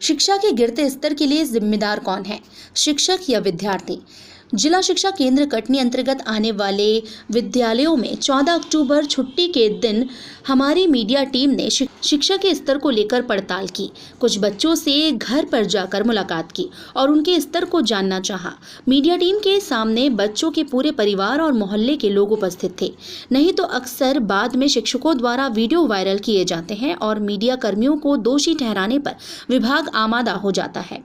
शिक्षा के गिरते स्तर के लिए जिम्मेदार कौन है, शिक्षक या विद्यार्थी? जिला शिक्षा केंद्र कटनी अंतर्गत आने वाले विद्यालयों में 14 अक्टूबर छुट्टी के दिन हमारी मीडिया टीम ने शिक्षा के स्तर को लेकर पड़ताल की। कुछ बच्चों से घर पर जाकर मुलाकात की और उनके स्तर को जानना चाहा। मीडिया टीम के सामने बच्चों के पूरे परिवार और मोहल्ले के लोग उपस्थित थे। नहीं तो अक्सर बाद में शिक्षकों द्वारा वीडियो वायरल किए जाते हैं और मीडिया कर्मियों को दोषी ठहराने पर विभाग आमादा हो जाता है।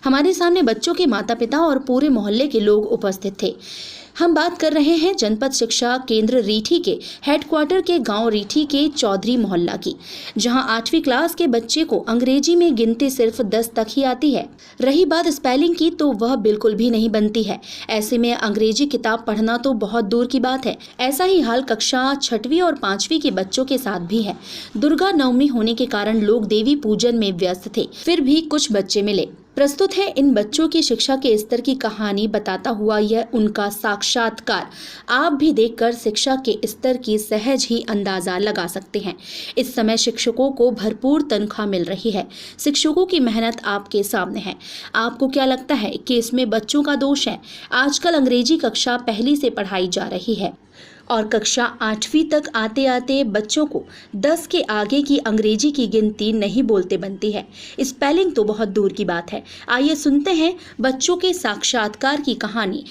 हमारे सामने बच्चों के माता पिता और पूरे मोहल्ले के लोग उपस्थित थे। हम बात कर रहे हैं जनपद शिक्षा केंद्र रीठी के हेडक्वार्टर के गांव रीठी के चौधरी मोहल्ला की, जहां 8वीं क्लास के बच्चे को अंग्रेजी में गिनती सिर्फ 10 तक ही आती है। रही बात स्पेलिंग की तो वह बिल्कुल भी नहीं बनती है। ऐसे में अंग्रेजी किताब पढ़ना तो बहुत दूर की बात है। ऐसा ही हाल कक्षा 6वीं और 5वीं के बच्चों के साथ भी है। दुर्गा नवमी होने के कारण लोग देवी पूजन में व्यस्त थे, फिर भी कुछ बच्चे मिले। प्रस्तुत है इन बच्चों की शिक्षा के स्तर की कहानी बताता हुआ यह उनका साक्षात्कार। आप भी देखकर शिक्षा के स्तर की सहज ही अंदाजा लगा सकते हैं। इस समय शिक्षकों को भरपूर तनख्वाह मिल रही है। शिक्षकों की मेहनत आपके सामने है। आपको क्या लगता है कि इसमें बच्चों का दोष है? आजकल अंग्रेजी कक्षा पहली से पढ़ाई जा रही है और कक्षा 8वीं तक आते आते बच्चों को 10 के आगे की अंग्रेजी की गिनती नहीं बोलते बनती है। स्पेलिंग तो बहुत दूर की बात है। आइए सुनते हैं बच्चों के साक्षात्कार की कहानी।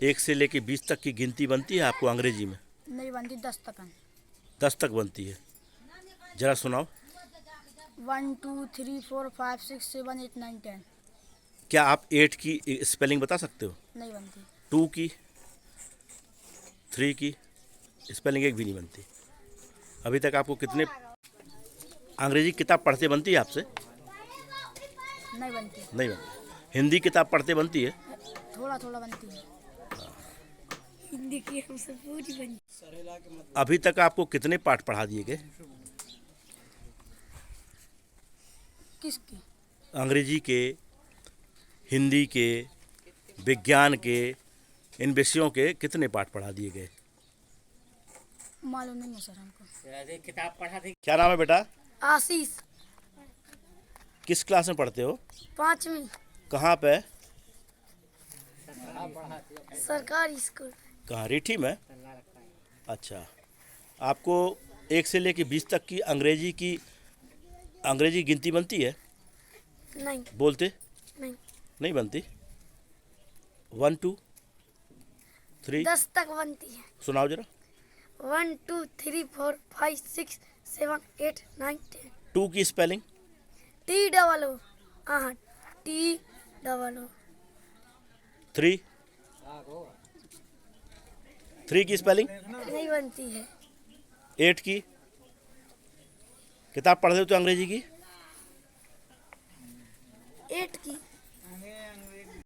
1 से लेके 20 तक की गिनती बनती है आपको अंग्रेजी में? नहीं बनती, 10 तक है। 10 तक बनती है, जरा सुनाओ। 1 2 3 4 5 6 7 8 9 10। क्या आप 8 की स्पेलिंग बता सकते हो? नहीं बनती। 2 की, 3 की स्पेलिंग एक भी नहीं बनती। अभी तक आपको कितने अंग्रेजी किताब पढ़ते बनती है आपसे? नहीं बनती। नहीं बनती। हिंदी किताब पढ़ते बनती है? थोड़ा थोड़ा बनती है। हिंदी की हमसे पूरी बनती। अभी तक आपको कितने पाठ पढ़ा दिए गए? किसकी? अंग्रेजी के, हिंदी के, विज्ञान के, इन विषयों के कितने पाठ पढ़ा दिए गए? मालूम नहीं है सर हमको। किताब पढ़ा दी। क्या नाम है बेटा? आशीष। किस क्लास में पढ़ते हो? 5वीं। कहाँ पे? सरकारी स्कूल। कहाँ, रीठी में? अच्छा, आपको 1 से लेके 20 तक की अंग्रेजी गिनती बनती है? नहीं। बोलते? नहीं। नहीं बनती। 1 2 3 10 तक बनती है। सुनाओ जरा। 1 2 3 4 5 6 7 8 9 10। 2 की स्पेलिंग? TOO। हाँ, TOO। 3 की स्पेलिंग? नहीं बनती है। 8 की किताब पढ़ते हो तो अंग्रेजी की? 8 की।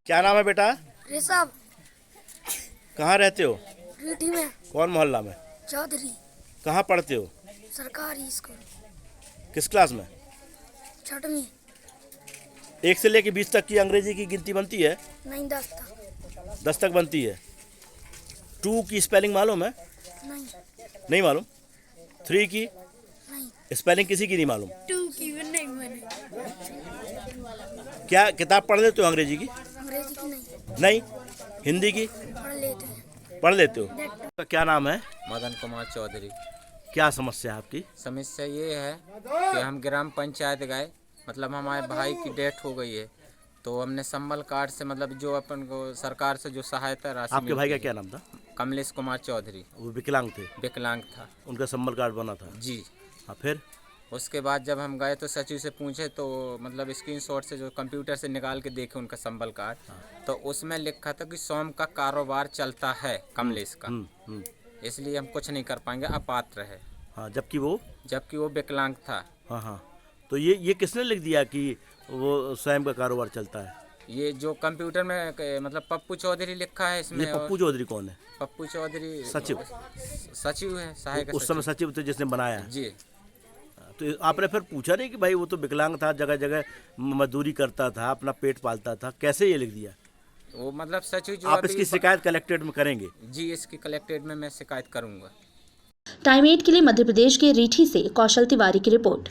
क्या नाम है बेटा? ऋषभ। कहाँ रहते हो? रीठी में। कौन मोहल्ला में? चौधरी। कहाँ पढ़ते हो? सरकारी स्कूल। किस क्लास में? 6वीं। 1 से लेके 20 तक की अंग्रेजी की गिनती बनती है? नहीं, 10 तक। 10 तक बनती है। 2 की स्पेलिंग मालूम है? नहीं। नहीं मालूम। 3 की नहीं। स्पेलिंग किसी की नहीं मालूम। 2 की भी नहीं बनी। क्या किताब पढ़ लेते हो अंग्रेजी की? अंग्रेजी की नहीं। नहीं। हिंदी की पढ़ लेते हैं। पढ़ लेते हो? क्या नाम है? मदन कुमार चौधरी। क्या समस्या है आपकी? समस्या ये है कि हम ग्राम पंचायत गए, मतलब हमारे भाई की डेथ हो गई है, तो हमने संबल कार्ड से, मतलब जो अपन को सरकार से जो सहायता राशि आपके भाई का मिलती क्या है। नाम था? कमलेश कुमार चौधरी। वो विकलांग थे? विकलांग था। उनका संबल कार्ड बना था? जी। हाँ, फिर? उसके बाद जब हम गए तो सचिव से पूछे तो मतलब स्क्रीनशॉट से जो कंप्यूटर से निकाल के देखे उनका संबल कार्ड, तो उसमें लिखा था कि सोम का कारोबार चलता है कमलेश का, इसलिए हम कुछ नहीं कर पाएंगे, अपात्र है। हाँ, जबकि वो विकलांग था। हाँ हाँ। तो ये किसने लिख दिया कि वो स्वयं का कारोबार चलता है? ये जो कंप्यूटर में मतलब पप्पू चौधरी लिखा है इसमें। ये पप्पू चौधरी कौन है? पप्पू चौधरी सचिव है, सहायक उस समय सचिव थे जिसने बनाया है? जी। तो आपने फिर पूछा नहीं कि भाई वो तो विकलांग था, जगह जगह मजदूरी करता था, अपना पेट पालता था, कैसे ये लिख दिया? वो मतलब सचिव जो आप इसकी शिकायत कलेक्ट्रेट में करेंगे? जी, इसकी कलेक्ट्रेट में मैं शिकायत करूंगा। टाइम 8 के लिए मध्य प्रदेश के रीठी से कौशल तिवारी की रिपोर्ट।